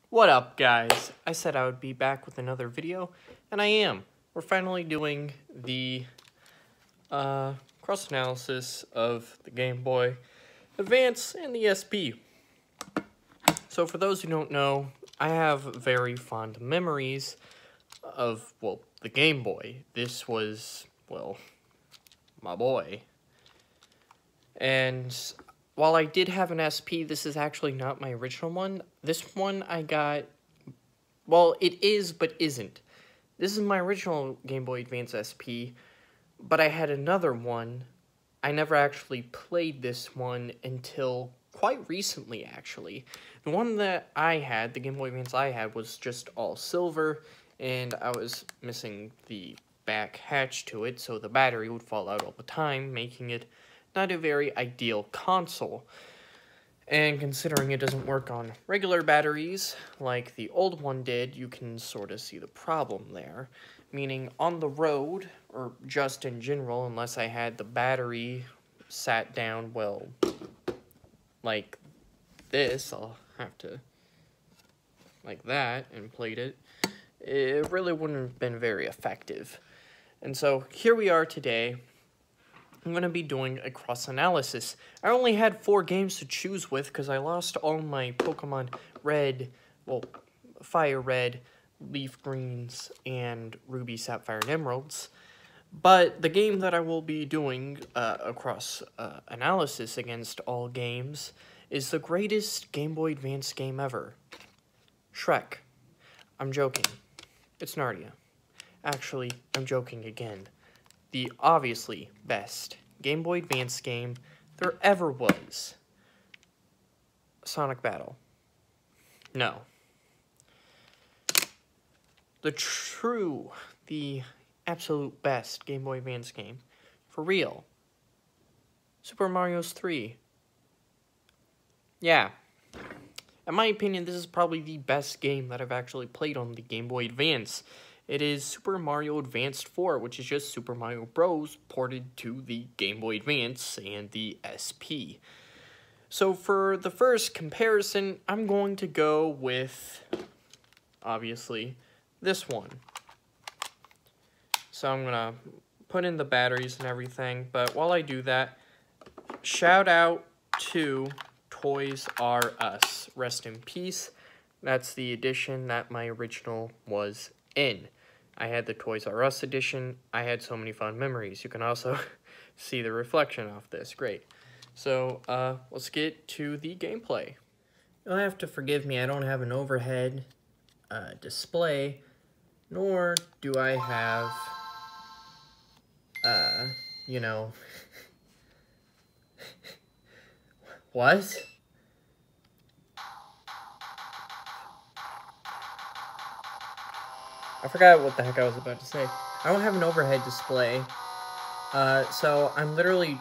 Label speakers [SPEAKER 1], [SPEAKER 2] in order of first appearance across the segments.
[SPEAKER 1] What up, guys? I said I would be back with another video, and I am. We're finally doing the cross-analysis of the Game Boy Advance and the SP. So for those who don't know, I have very fond memories of, well, the Game Boy. This was, well, my boy. And while I did have an SP, this is actually not my original one. This one I got, well, it is, but isn't. This is my original Game Boy Advance SP, but I had another one. I never actually played this one until quite recently, actually. The one that I had, the Game Boy Advance I had, was just all silver, and I was missing the back hatch to it, so the battery would fall out all the time, making it not a very ideal console. And considering it doesn't work on regular batteries, like the old one did, you can sort of see the problem there. Meaning, on the road, or just in general, unless I had the battery sat down, well, like this, I'll have to, like that, and played it, it really wouldn't have been very effective. And so, here we are today. I'm going to be doing a cross-analysis. I only had 4 games to choose with because I lost all my Pokemon Red, well, Fire Red, Leaf Greens, and Ruby, Sapphire, and Emeralds. But the game that I will be doing a cross-analysis against all games is the greatest Game Boy Advance game ever. Shrek. I'm joking. It's Narnia. Actually, I'm joking again. The obviously best Game Boy Advance game there ever was. Sonic Battle. No. The absolute best Game Boy Advance game. For real. Super Mario's 3. Yeah. In my opinion, this is probably the best game that I've actually played on the Game Boy Advance. It is Super Mario Advance 4, which is just Super Mario Bros. Ported to the Game Boy Advance and the SP. So for the first comparison, I'm going to go with, obviously, this one. So I'm going to put in the batteries and everything, but while I do that, shout out to Toys R Us. Rest in peace. That's the edition that my original was in. I had the Toys R Us edition. I had so many fond memories. You can also see the reflection off this. Great. So, let's get to the gameplay. You'll have to forgive me. I don't have an overhead display, nor do I have, you know... What? I forgot what the heck I was about to say. I don't have an overhead display, so I'm literally,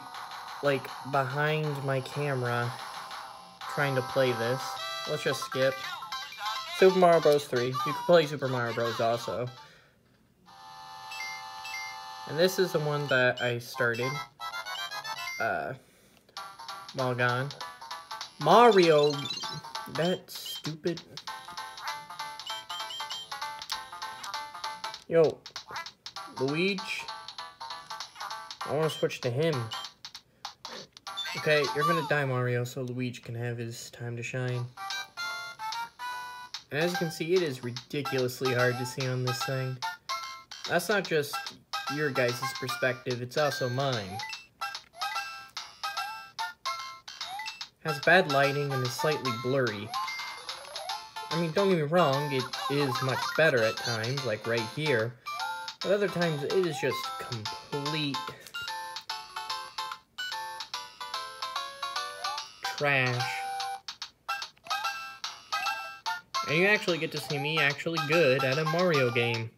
[SPEAKER 1] like, behind my camera trying to play this. Let's just skip. Super Mario Bros. 3. You can play Super Mario Bros. Also. And this is the one that I started, while gone. Mario, that stupid... Yo, Luigi, I want to switch to him. Okay, you're gonna die, Mario, so Luigi can have his time to shine. And as you can see, it is ridiculously hard to see on this thing. That's not just your guys' perspective, it's also mine. Has bad lighting and is slightly blurry. I mean, don't get me wrong, it is much better at times, like right here. But other times, it is just complete trash. And you actually get to see me actually good at a Mario game.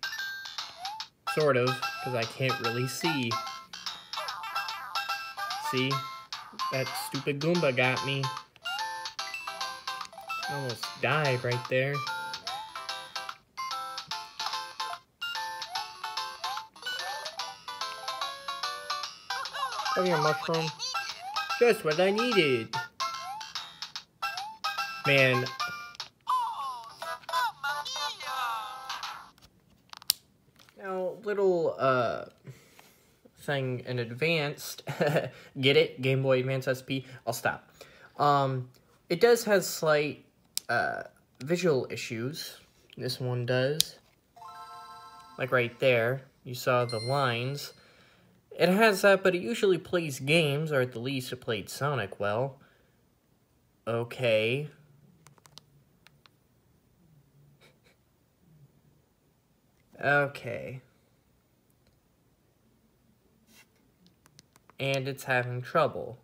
[SPEAKER 1] Sort of, because I can't really see. See? That stupid Goomba got me. I almost died right there. Come here, mushroom. Just what I needed. Man. little thing in advanced. Get it? Game Boy Advance SP. I'll stop. It does have slight visual issues. This one does. Like right there, you saw the lines. It has that, but it usually plays games, or at the least it played Sonic well. Okay. Okay. And it's having trouble.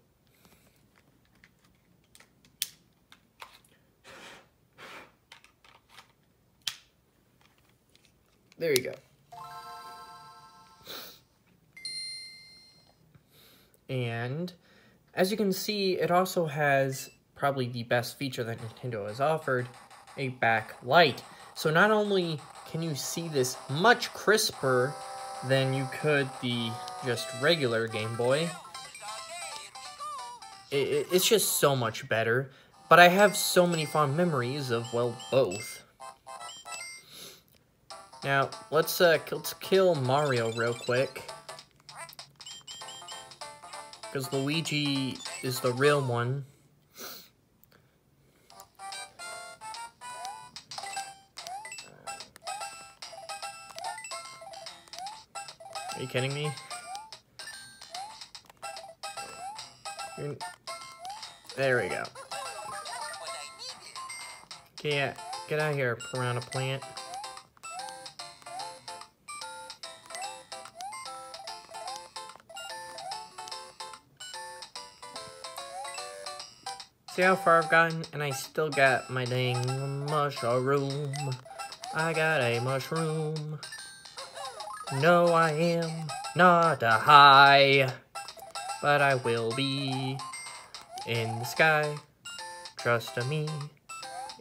[SPEAKER 1] There you go. And as you can see, it also has probably the best feature that Nintendo has offered, a backlight. So not only can you see this much crisper than you could the just regular Game Boy, it's just so much better. But I have so many fond memories of, well, both. Now, let's kill Mario real quick. Because Luigi is the real one. Are you kidding me? There we go. Okay, yeah, get out of here, Piranha Plant. See how far I've gotten? And I still got my dang mushroom. I got a mushroom. No, I am not a high, but I will be in the sky. Trust me,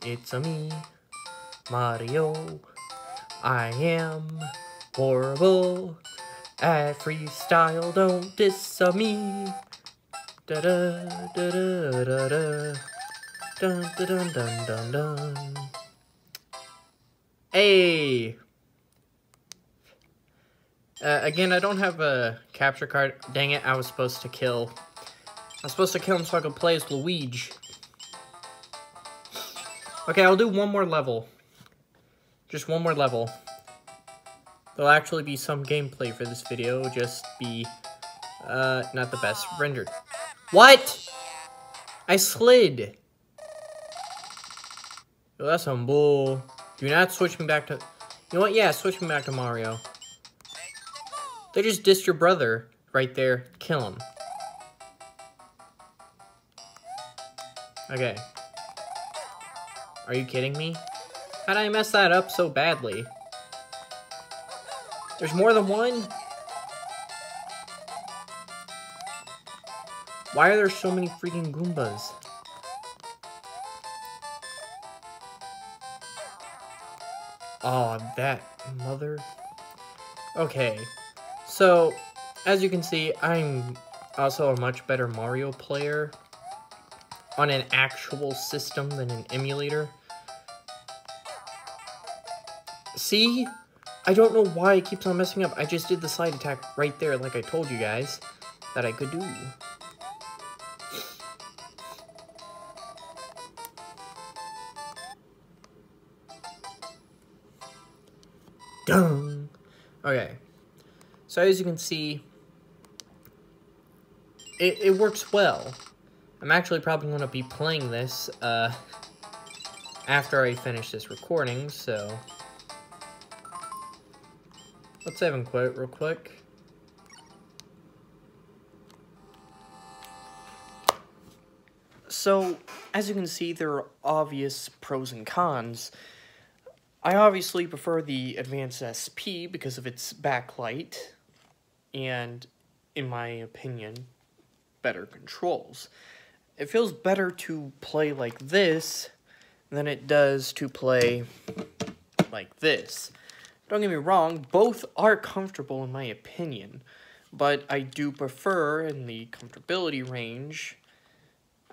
[SPEAKER 1] it's a me, Mario. I am horrible at freestyle, don't diss me. Da da da da da da. Dun dun dun dun dun dun. Hey! Again, I don't have a capture card. Dang it, I was supposed to kill him so I could play as Luigi. Okay, I'll do one more level. Just one more level. There'll actually be some gameplay for this video, just be, not the best rendered. What? I slid. Oh, that's some bull. Do not switch me back to... You know what? Yeah, switch me back to Mario. They just dissed your brother right there. Kill him. Okay. Are you kidding me? How did I mess that up so badly? There's more than one? Why are there so many freaking Goombas? Aw, that mother... Okay. So, as you can see, I'm also a much better Mario player on an actual system than an emulator. See? I don't know why it keeps on messing up. I just did the slide attack right there like I told you guys that I could do. Dun! Okay. So as you can see, it works well. I'm actually probably going to be playing this after I finish this recording, so... Let's save and quit real quick. So, as you can see, there are obvious pros and cons. I obviously prefer the Advance SP because of its backlight and, in my opinion, better controls. It feels better to play like this than it does to play like this. Don't get me wrong, both are comfortable in my opinion, but I do prefer, in the comfortability range,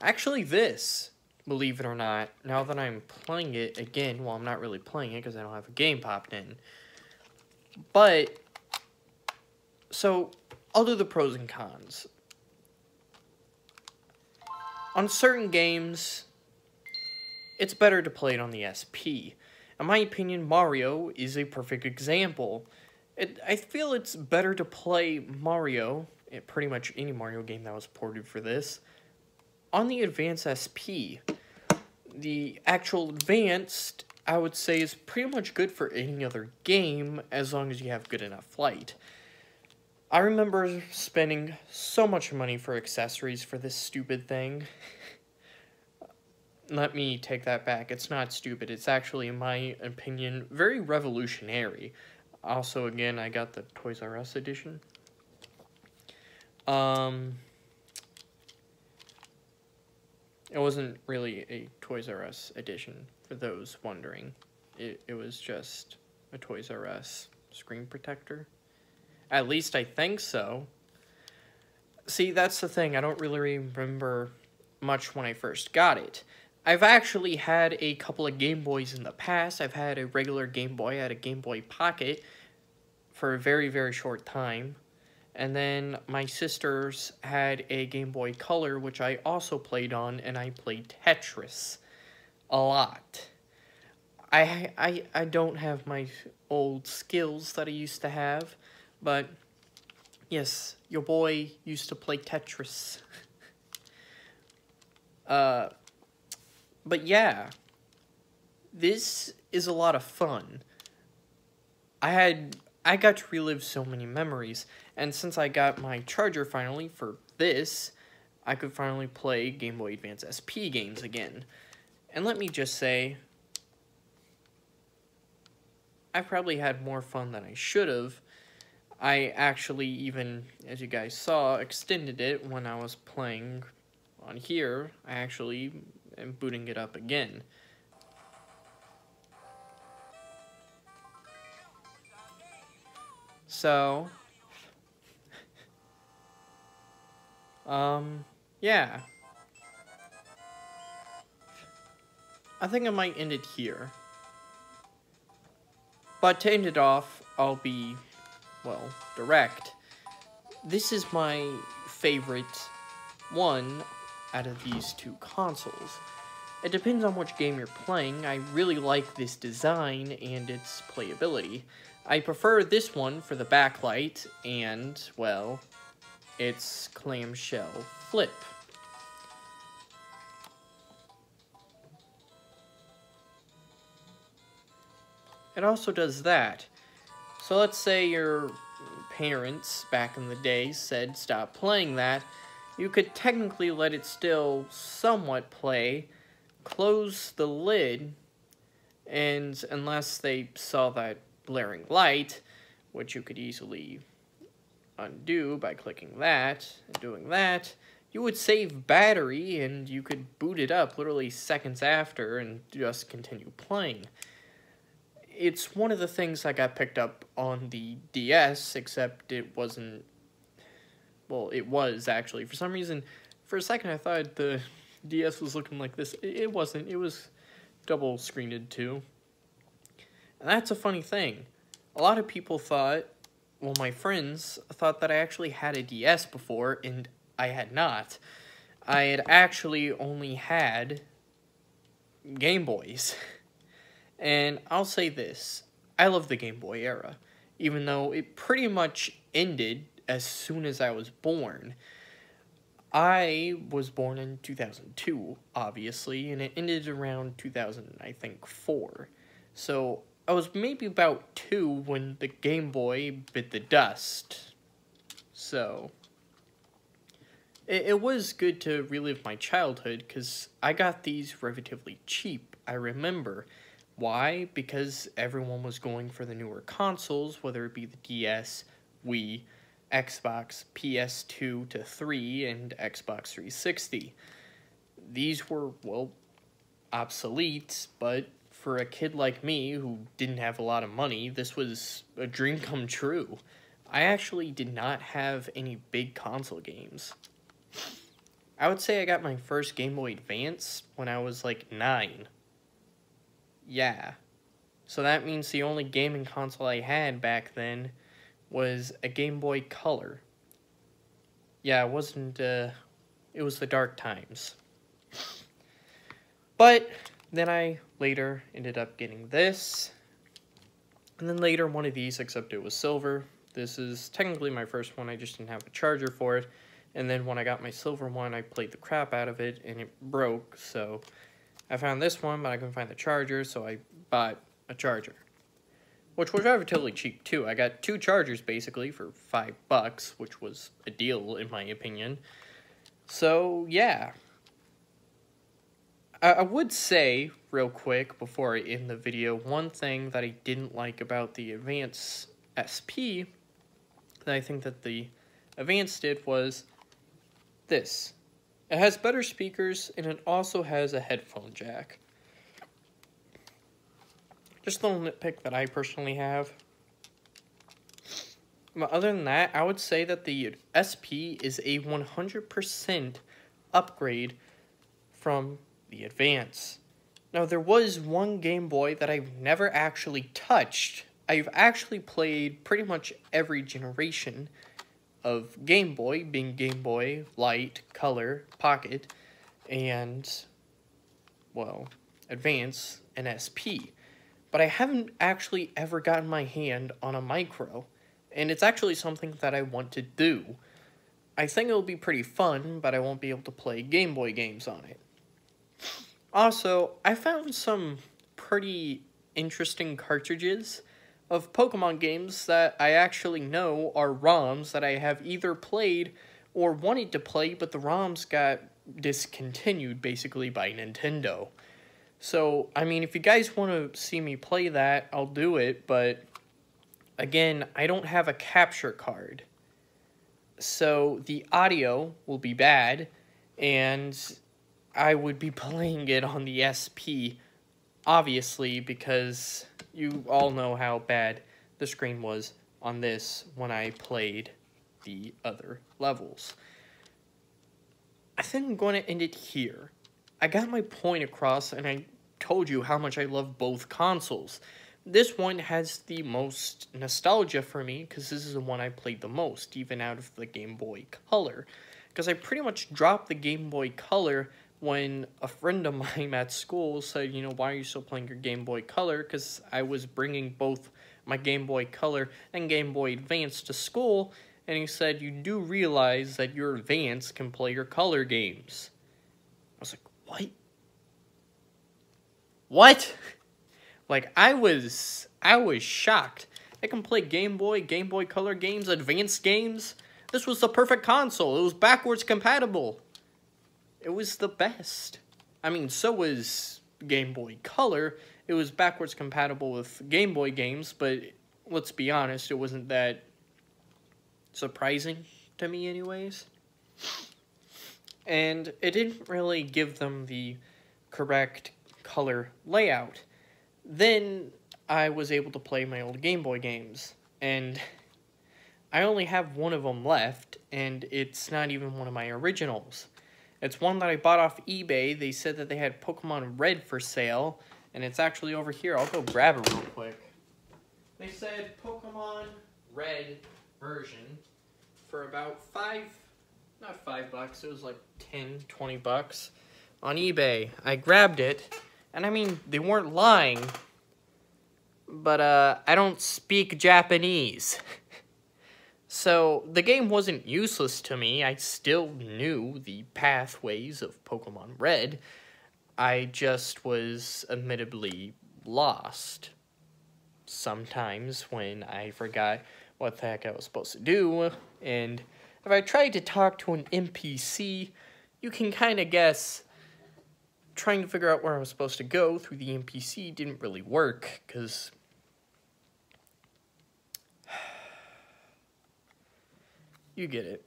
[SPEAKER 1] actually this, believe it or not, now that I'm playing it again. Well, I'm not really playing it because I don't have a game popped in, but So, I'll do the pros and cons. On certain games, it's better to play it on the SP. In my opinion, Mario is a perfect example. I feel it's better to play Mario, pretty much any Mario game that was ported for this, on the Advance SP. The actual Advanced, I would say, is pretty much good for any other game as long as you have good enough light. I remember spending so much money for accessories for this stupid thing. Let me take that back. It's not stupid. It's actually, in my opinion, very revolutionary. Also, again, I got the Toys R Us edition. It wasn't really a Toys R Us edition, for those wondering. It was just a Toys R Us screen protector. At least I think so. See, that's the thing. I don't really remember much when I first got it. I've actually had a couple of Game Boys in the past. I've had a regular Game Boy. I had a Game Boy Pocket for a very, very short time. And then my sisters had a Game Boy Color, which I also played on, and I played Tetris a lot. I don't have my old skills that I used to have, but yes, your boy used to play Tetris. But yeah, this is a lot of fun. I got to relive so many memories, and since I got my charger finally for this, I could finally play Game Boy Advance SP games again. And let me just say, I probably had more fun than I should have. I actually even, as you guys saw, extended it when I was playing on here. I actually am booting it up again. So, yeah. I think I might end it here. But to end it off, I'll be, well, direct. This is my favorite one out of these two consoles. It depends on which game you're playing. I really like this design and its playability. I prefer this one for the backlight and, well, its clamshell flip. It also does that. So let's say your parents back in the day said stop playing that. You could technically let it still somewhat play, close the lid, and unless they saw that blaring light, which you could easily undo by clicking that and doing that, you would save battery and you could boot it up literally seconds after and just continue playing. It's one of the things that got picked up on the DS, except it wasn't, well, it was actually. For some reason, for a second I thought the DS was looking like this. It wasn't. It was double screened too. And that's a funny thing. A lot of people thought, well, my friends thought that I actually had a DS before, and I had not. I had actually only had Game Boys. And I'll say this, I love the Game Boy era, even though it pretty much ended as soon as I was born. I was born in 2002, obviously, and it ended around 2000, I think, 4. So I was maybe about 2 when the Game Boy bit the dust. So it was good to relive my childhood, because I got these relatively cheap, I remember. Why? Because everyone was going for the newer consoles, whether it be the DS, Wii, Xbox, PS2 to 3, and Xbox 360. These were, well, obsolete, but for a kid like me who didn't have a lot of money, this was a dream come true. I actually did not have any big console games. I would say I got my first Game Boy Advance when I was like 9. Yeah. So that means the only gaming console I had back then was a Game Boy Color. Yeah, it wasn't, it was the dark times. But then I later ended up getting this, and then later one of these, except it was silver. This is technically my first one, I just didn't have a charger for it. And then when I got my silver one, I played the crap out of it, and it broke, so I found this one, but I couldn't find the charger, so I bought a charger. Which was relatively cheap, too. I got 2 chargers, basically, for $5, which was a deal, in my opinion. So, yeah. I would say, real quick, before I end the video, one thing that I didn't like about the Advance SP, that I think that the Advance did, was this. It has better speakers, and it also has a headphone jack. Just a little nitpick that I personally have. But other than that, I would say that the SP is a 100% upgrade from the Advance. Now, there was one Game Boy that I've never actually touched. I've actually played pretty much every generation of Game Boy, being Game Boy, Light, Color, Pocket, and, well, Advance and SP. But I haven't actually ever gotten my hand on a Micro, and it's actually something that I want to do. I think it'll be pretty fun, but I won't be able to play Game Boy games on it. Also, I found some pretty interesting cartridges of Pokemon games that I actually know are ROMs that I have either played or wanted to play, but the ROMs got discontinued, basically, by Nintendo. So, I mean, if you guys want to see me play that, I'll do it, but, again, I don't have a capture card. So, the audio will be bad, and I would be playing it on the SP, obviously, because you all know how bad the screen was on this when I played the other levels. I think I'm going to end it here. I got my point across, and I told you how much I love both consoles. This one has the most nostalgia for me, because this is the one I played the most, even out of the Game Boy Color. Because I pretty much dropped the Game Boy Color when a friend of mine at school said, you know, why are you still playing your Game Boy Color? Because I was bringing both my Game Boy Color and Game Boy Advance to school, and he said, you do realize that your Advance can play your Color games. I was like, what? What? Like, I was shocked. I can play Game Boy Color games, Advanced games. This was the perfect console. It was backwards compatible. It was the best. I mean, so was Game Boy Color. It was backwards compatible with Game Boy games, but let's be honest, it wasn't that surprising to me anyways. And it didn't really give them the correct color layout. Then I was able to play my old Game Boy games, and I only have one of them left, and it's not even one of my originals. It's one that I bought off eBay. They said that they had Pokemon Red for sale, and it's actually over here. I'll go grab it real quick. They said Pokemon Red version for about not $5, it was like 10, 20 bucks on eBay. I grabbed it, and I mean, they weren't lying, but I don't speak Japanese. So, the game wasn't useless to me. I still knew the pathways of Pokemon Red. I just was admittedly lost sometimes when I forgot what the heck I was supposed to do. And if I tried to talk to an NPC, you can kind of guess. Trying to figure out where I was supposed to go through the NPC didn't really work, because you get it.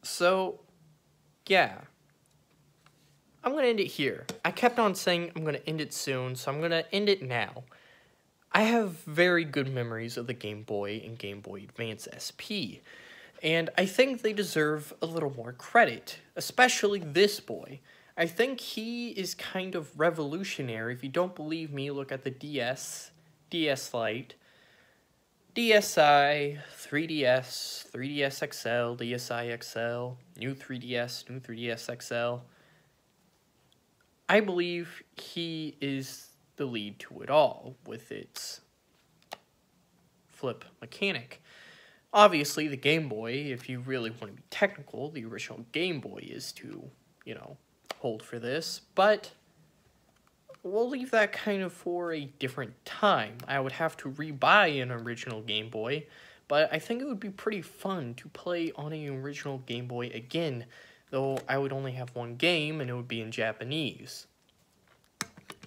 [SPEAKER 1] So, yeah. I'm going to end it here. I kept on saying I'm going to end it soon, so I'm going to end it now. I have very good memories of the Game Boy and Game Boy Advance SP, and I think they deserve a little more credit, especially this boy. I think he is kind of revolutionary. If you don't believe me, look at the DS Lite. DSi, 3DS, 3DS XL, DSi XL, new 3DS, new 3DS XL. I believe he is the lead to it all with its flip mechanic. Obviously, the Game Boy, if you really want to be technical, the original Game Boy is to, hold for this, but we'll leave that kind of for a different time. I would have to rebuy an original Game Boy, but I think it would be pretty fun to play on an original Game Boy again, though I would only have one game and it would be in Japanese.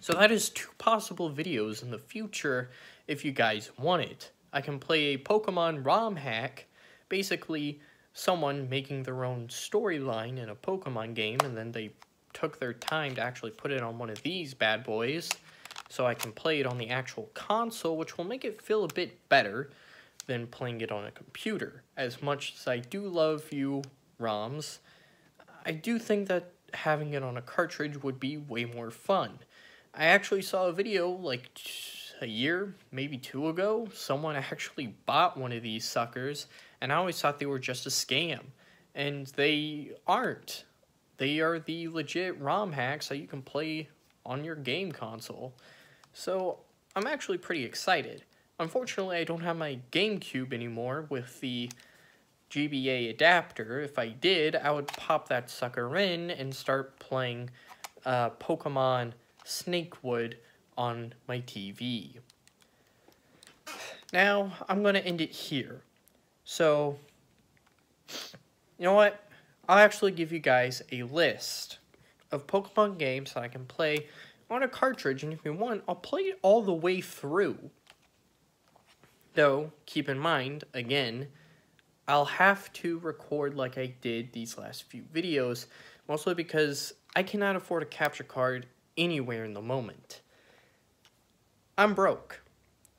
[SPEAKER 1] So that is 2 possible videos in the future if you guys want it. I can play a Pokemon ROM hack, basically someone making their own storyline in a Pokemon game, and then they took their time to actually put it on one of these bad boys, so I can play it on the actual console, which will make it feel a bit better than playing it on a computer. As much as I do love you ROMs, I do think that having it on a cartridge would be way more fun. I actually saw a video like a year, maybe 2 ago, someone actually bought one of these suckers, and I always thought they were just a scam. And they aren't. They are the legit ROM hacks that you can play on your game console. So I'm actually pretty excited. Unfortunately, I don't have my GameCube anymore with the GBA adapter. If I did, I would pop that sucker in and start playing Pokemon Snakewood on my TV. Now, I'm going to end it here. So, you know what? I'll actually give you guys a list of Pokemon games that I can play on a cartridge, and if you want, I'll play it all the way through. Though, keep in mind, again, I'll have to record like I did these last few videos, mostly because I cannot afford a capture card anywhere in the moment. I'm broke.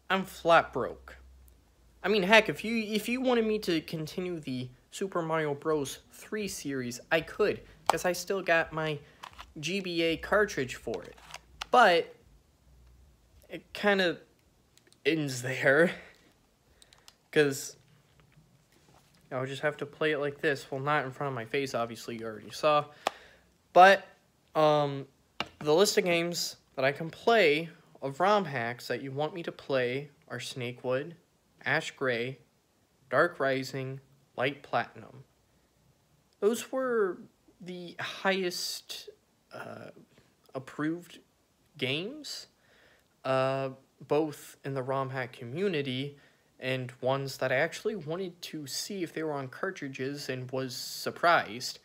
[SPEAKER 1] I'm flat broke. I mean, heck, if you wanted me to continue the Super Mario Bros. 3 series, I could, because I still got my GBA cartridge for it. But it kind of ends there, because I would just have to play it like this. Well, not in front of my face, obviously, you already saw. But the list of games that I can play of ROM hacks that you want me to play are Snakewood, Ash Gray, Dark Rising, Light Platinum. Those were the highest approved games, both in the ROM hack community and ones that I actually wanted to see if they were on cartridges and was surprised.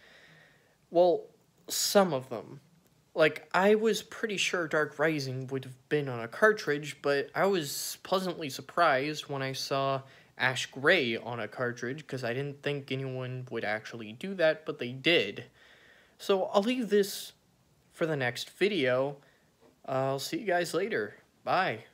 [SPEAKER 1] Well, some of them. Like, I was pretty sure Dark Rising would have been on a cartridge, but I was pleasantly surprised when I saw Ash Gray on a cartridge, because I didn't think anyone would actually do that, but they did. So I'll leave this for the next video. I'll see you guys later. Bye.